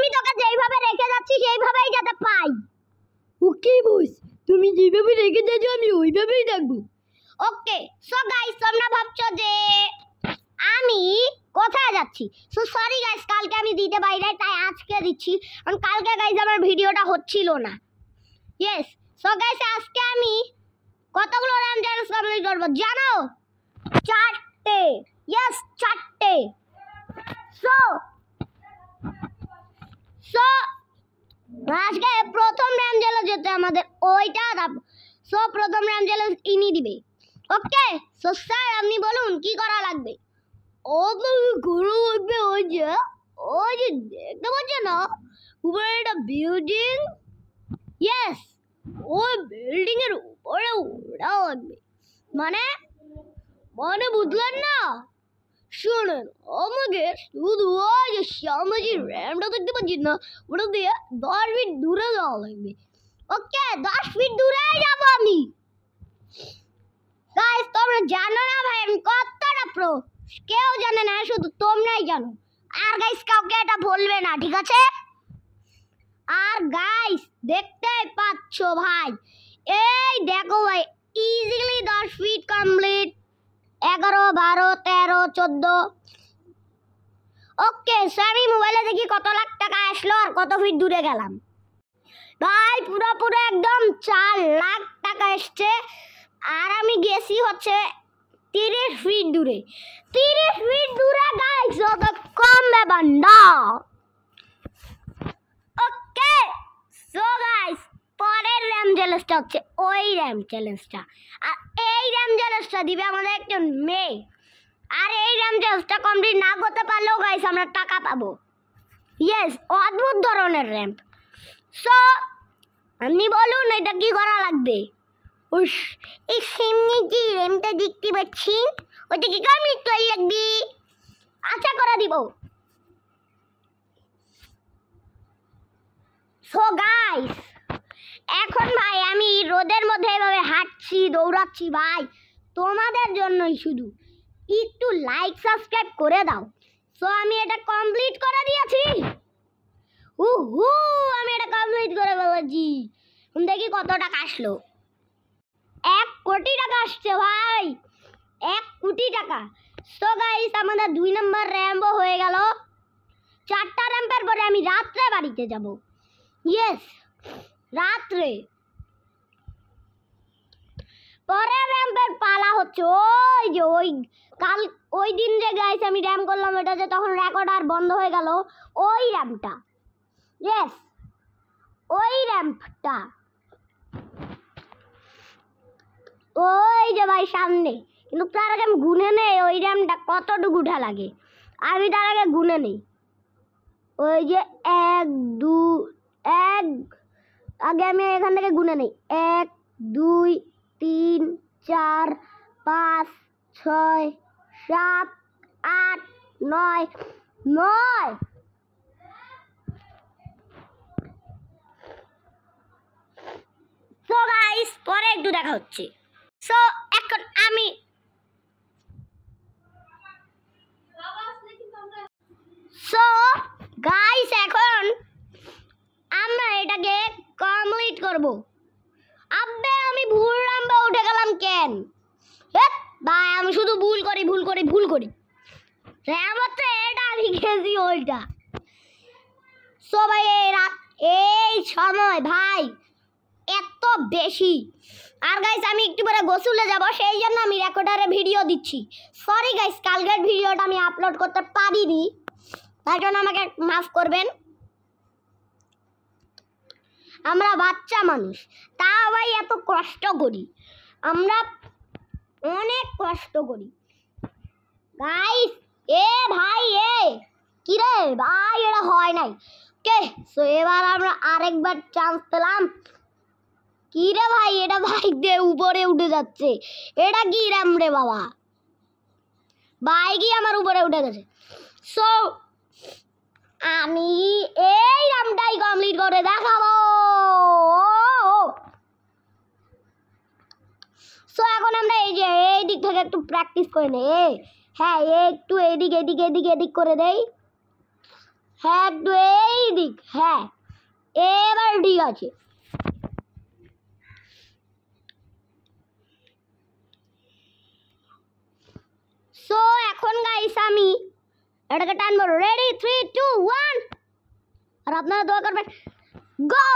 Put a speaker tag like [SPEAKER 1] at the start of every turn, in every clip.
[SPEAKER 1] আমি তোকে যেইভাবে রেখে যাচ্ছি সেইভাবেই যাতে পাই। ওকে বস, তুমি যেভাবে রেখে যাচ্ছ আমি ওইভাবেই থাকবো। ওকে। সো গাইস, তোমরা ভাবছো যে আমি কোথায় যাচ্ছি। সো সরি গাইস, কালকে আমি দিতে পারি নাই, তাই আজকে দিচ্ছি, কারণ কালকে গাইস আমার ভিডিওটা হচ্ছিল না। ইয়েস। সো গাইস, আজকে আমি কতগুলো রান চ্যালেঞ্জ কমপ্লিট করবো জানো? 4টে। ইয়েস, 4টে। সো আজকে প্রথম রান চ্যালেঞ্জ হচ্ছে আমাদের ওইটা। সো প্রথম রান চ্যালেঞ্জ ইনি দিবে। ওকে। সো স্যার আপনি বলুন কি করা লাগবে? ওই যে দেখতে পাচ্ছেন না উপরে একটা বিল্ডিং। ইয়েস, ওই বিল্ডিং এর উপরে ওরা লাগবে। মানে বুঝলেন না? শুনুন, আমাকে শুধু ওই যে সামনে র্যামটা দেখতে পাচ্ছেন না, ওটা দিয়ে 10 ফিট দূরে যাওয়া লাগবে। ওকে, 10 ফিট দূরে যাব আমি। গাইস, তোমরা জানো না ভাই আমি কতটা প্রো, কেউ জানে না, শুধু তোমরাই জানো। আর গাইস কাউকে এটা বলবে না, ঠিক আছে? আর গাইস দেখতেই পাচ্ছ ভাই, এই দেখো ভাই, ইজিলি 10 ফিট কমপ্লিট। 11, 12, 13, 14। ওকে। সো আমি মোবাইলে দেখি কত লাখ টাকা আসলো আর কত ফিট দূরে গেলাম। ভাই পুরো একদম 4 লাখ টাকা এসছে। আর আমি গেছি হচ্ছে 30 ফিট দূরে। 30 ফিট দূরে গাইস, অত কম ব্যাপার না। ওকে। সো গাইস, পরের র্যাম চ্যালেঞ্জটা হচ্ছে ওই র্যাম চ্যালেঞ্জটা। আর এই র্যাম চ্যালেঞ্জটা দিবে আমাদের একজন মেয়ে। আর এই র্যাম চ্যালেঞ্জটা কমপ্লিট না করতে পারলেও গাইস আমরা টাকা পাবো। ইয়েস, অদ্ভুত ধরনের র্যাম্প। সো আপনি বলুন এটা কি করা লাগবে? এই সামনে যে র্যাম্পটা দেখতে পাচ্ছেন ওটা কি কমপ্লিট করা লাগবে? আচ্ছা করে দিব। সো গাইস, এখন ভাই আমি রোদের মধ্যে এভাবে হাঁটছি, দৌড়াচ্ছি ভাই তোমাদের জন্যই শুধু। একটু লাইক সাবস্ক্রাইব করে দাও। সো আমি এটা কমপ্লিট করে দিয়েছি। আমি এটা কমপ্লিট করে ফেলেছি। দেখি কত টাকা আসলো। 1 কোটি টাকা আসছে ভাই, 1 কোটি টাকা। সো গাইস, আমাদের 2 নম্বর র্যাম্পও হয়ে গেল। 4টা র্যাম্পের পরে আমি রাত্রে বাড়িতে যাব। ইয়েস, রাত্রে। পরে র্যাম্পের পালা হচ্ছে ওই যে ওই দিন যে গাইস আমি র্যাম্প করলাম, এটা যে তখন রেকর্ড আর বন্ধ হয়ে গেল, ওই র্যাম্পটা। ইয়েস, ওই র্যাম্পটা, ওই যে ভাই সামনে। কিন্তু তার আগে আমি গুনে নেই ওই র্যাম্পটা কতটুকু উঠা লাগে। আমি তার আগে গুনে নেই। ওই যে 1, 2, 1, আগে আমি এখান থেকে গুনে নেই। 1, 2, 3, 4, 5, 6, 7, 8, 9, 9। সো গাইস, পরে একটু দেখা হচ্ছে। সো এখন আমি গাইস এখন আমরা এটাকে কমপ্লিট করব। আব্বে আমি ভুল রাম্বে উঠে গেলাম কেন? ভাই আমি শুধু ভুল করি। র্যামতে এটা আমি গেছি ওইটা। সো ভাই এই সময় ভাই এত বেশি। আর গাইস আমি একটু পরে গোসলে যাব, সেই জন্য আমি রেকর্ডারে ভিডিও দিচ্ছি। সরি গাইস, কালকের ভিডিওটা আমি আপলোড করতে পারিনি, তার জন্য আমাকে মাফ করবেন। আমরা বাচ্চা মানুষ, তা ভাই এত কষ্ট করি, আমরা অনেক কষ্ট করি গাইস। ভাই কি রে ভাই, এটা হয় নাই। কে সো এবার আমরা আরেকবার চান্স পেলাম। কি রে ভাই, এটা বাইক দিয়ে উপরে উঠে যাচ্ছে, এটা কি র্যাম রে বাবা? বাইকই আমার উপরে উঠে গেছে। সো আমি এই র্যামটাই কমপ্লিট করে দেখাবো। সো এখন আমরা এই যে এই দিক থেকে একটু প্র্যাকটিস করে নেই। হ্যাঁ, একটু এদিক করে দেই। হ্যাঁ, একটু এই দিক। হ্যাঁ এবার ঠিক আছে। সো এখন গাইস আমি এটাকে টানবো। রেডি 3 2 1 আর আপনারা দোয়া করবেন। গো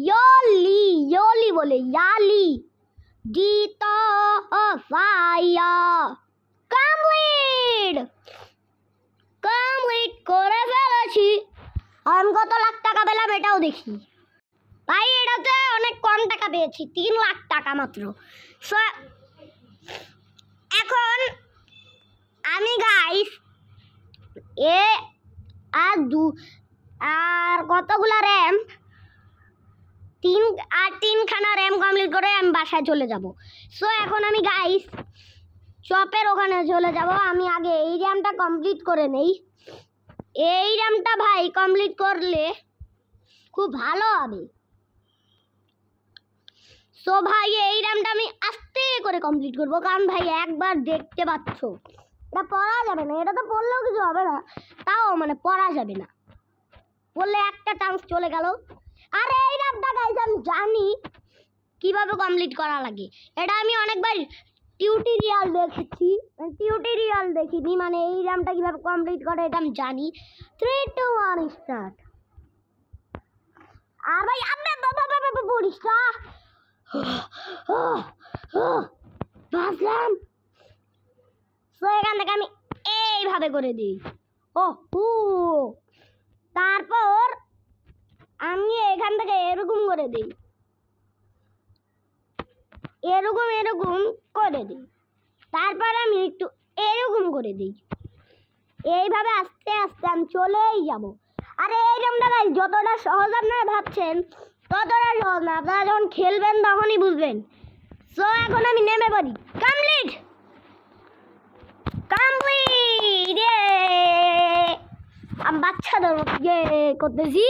[SPEAKER 1] ইয়োলি ইয়োলি বলে ইয়ালি ডিটো ফায়ার কমপ্লিট করে ফেলেছি। আমি কত লাখ টাকা পেলাম এটাও দেখি। ভাই এটাতে অনেক কম টাকা পেয়েছি, 3 লাখ টাকা মাত্র। সো এখন আমি গাইস আর কতগুলা র্যাম, 3খানা র্যাম কমপ্লিট করে আমি বাসায় চলে যাব। সো এখন আমি গাইস শপের ওখানে চলে যাব। আমি আগে এই র্যামটা কমপ্লিট করে নেই। এই র্যামটা ভাই কমপ্লিট করলে খুব ভালো হবে। সো ভাই এই র্যামটা আমি আস্তে করে কমপ্লিট করব, কারণ ভাই একবার দেখতে পাচ্ছ এটা পড়া যাবে না। এটা তো পড়লেও কিছু হবে না, তাও মানে পড়া যাবে না, পড়লে একটা চান্স চলে গেল। আর এই র্যামটা গাইস আমি জানি কিভাবে কমপ্লিট করা লাগে। এটা আমি অনেকবার টিউটোরিয়াল দেখেছি, টিউটোরিয়াল দেখিনি, মানে এই র্যামটা কিভাবে কমপ্লিট করে এটা আমি জানি। 3 2 1 স্টার্ট। আর ভাই আপনি বাবা পড়িস না, বাসলাম। সো এখান থেকে আমি এইভাবে করে দিই। তারপর আমি এখান থেকে এরকম করে দিই, এরকম করে দিই। তারপর আমি একটু এরকম করে দিই। এইভাবে আস্তে আস্তে আমি চলেই যাব। আরে এই র্যামটা গাইস যতটা সহজ আপনারা ভাবছেন ততটা সহজ না, আপনারা যখন খেলবেন তখনই বুঝবেন। সো এখন আমি নেমে পড়ি। কমপ্লিট আমি বাচ্চাদের মতো করতেছি।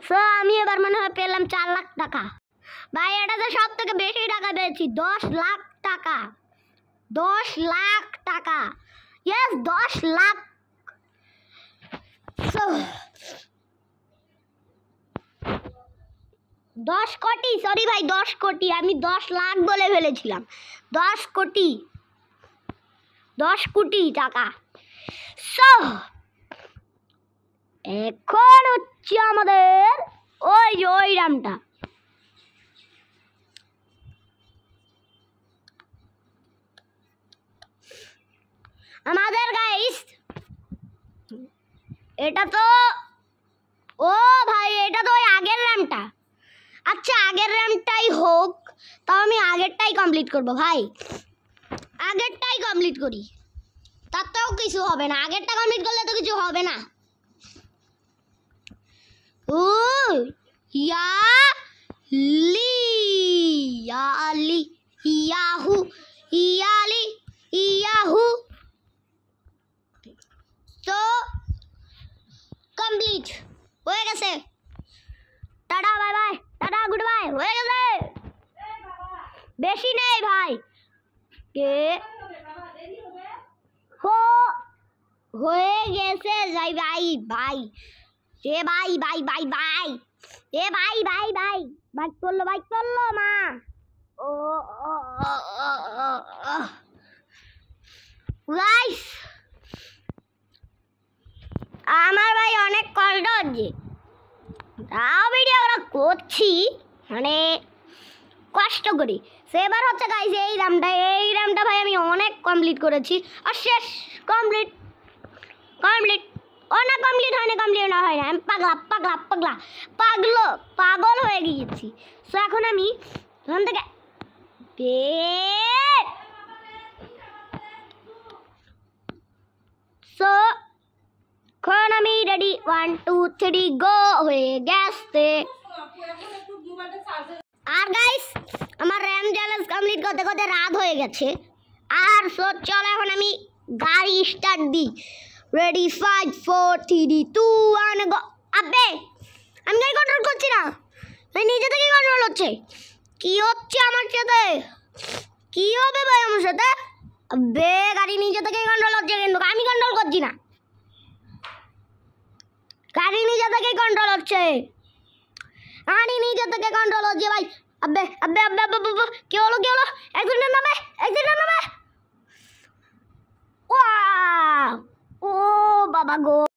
[SPEAKER 1] সো আমি এবার মনে হয় পেলাম 4 লাখ টাকা। ভাই এটাতে সব থেকে বেশি টাকা পেয়েছি, 10 লাখ টাকা। 10 লাখ টাকা, ইয়েস 10 লাখ। সো 10 কোটি, সরি ভাই 10 কোটি, আমি 10 লাখ বলে ফেলেছিলাম। 10 কোটি, 10 কোটি টাকা। সো এখন হচ্ছে আমাদের ওই র্যামটা। আমাদের গাইস এটা তো ভাই এটা তো ওই আগের র্যামটা। আচ্ছা আগের র্যামটাই হোক, তাও আমি আগেরটাই কমপ্লিট করব। ভাই আগেরটাই কমপ্লিট করি, তাতেও কিছু হবে না। আগেরটা কমপ্লিট করলে তো কিছু হবে না। Yahoo Yahoo. তো কমপ্লিট হয়ে গেছে। Tata bye bye, tata good bye, হয়ে গেছে। বেশি নেই ভাই, হয়ে গেছে। যাই ভাই ভাই এ ভাই ভাই ভাই ভাই এ ভাই ভাই ভাই বাইক চললো মা। গাইস আমার ভাই অনেক কষ্ট হচ্ছে, তাও ভিডিও করছি মানে কষ্ট করি। সেবার হচ্ছে গাইস এই র্যামটা ভাই আমি অনেক কমপ্লিট করেছি। আর শেষ কমপ্লিট না কমপ্লিট হয় না আমি পাগল হয়ে গিয়েছি। সো এখন আমি এখান থেকে সো এখন আমি রেডি 1 2 3 গো হয়ে গেছে। আর গাইস আমার র্যাম চ্যালেঞ্জ কমপ্লিট করতে করতে রাত হয়ে গেছে। আর সো চলো এখন আমি গাড়ি স্টার্ট দিই। রেডি 5 4 3 2 1 গো। আবে আমি গাড়ি কন্ট্রোল করছি না, আমি নিজে থেকে কন্ট্রোল হচ্ছে। কি হচ্ছে আমার সাথে? কি হবে ভাই আমার সাথে? আবে গাড়ি নিজে থেকে কন্ট্রোল হচ্ছে, কিন্তু আমি কন্ট্রোল করছি না। থেকেই কন্ট্রোল হচ্ছে, আনি নিজে থেকে কন্ট্রোল হচ্ছে ভাই। আব্বে আব্বে আব্বে আব্বে আব্বে, কি হলো কি হলো? অ্যাক্সিডেন্ট নামে, অ্যাক্সিডেন্ট নামে। ও বাবা গো।